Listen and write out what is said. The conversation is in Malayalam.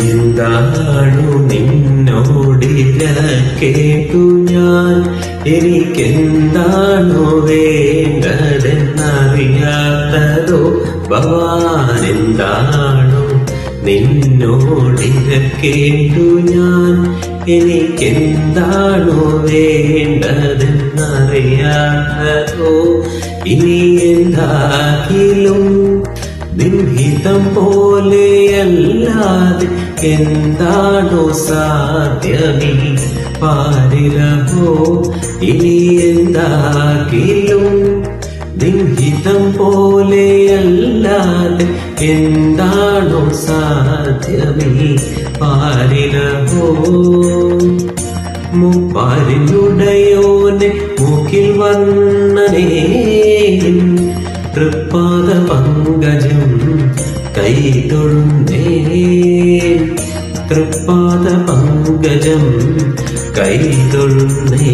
എന്താണു നിന്നോടില്ല കേട്ടു ഞാൻ, എനിക്കെന്താണോ വേണ്ടതെന്നറിയാത്തതോ ഭവാൻ. എന്താണു നിന്നോടില്ല കേട്ടു ഞാൻ, എനിക്കെന്താണോ വേണ്ടതെന്നറിയാത്തതോ. ഇനി എന്താകിലും നിൻഹിതം പോലെയല്ലാതെ എന്താണോ സാധ്യമീ പാരിലഹോ. ഇനി എന്താകിലും നിൻഹിതം പോലെയല്ലാതെ എന്താണോ സാധ്യമീ പാരിലഹോ. മുപ്പാരിനുടയോനെ മൂക്കിൽ വന്നനേ, തൃപ്പാദ പങ്കജം കൈതൊഴുന്നേ. തൃപ്പാദ പങ്കജം കൈതൊഴുന്നേ.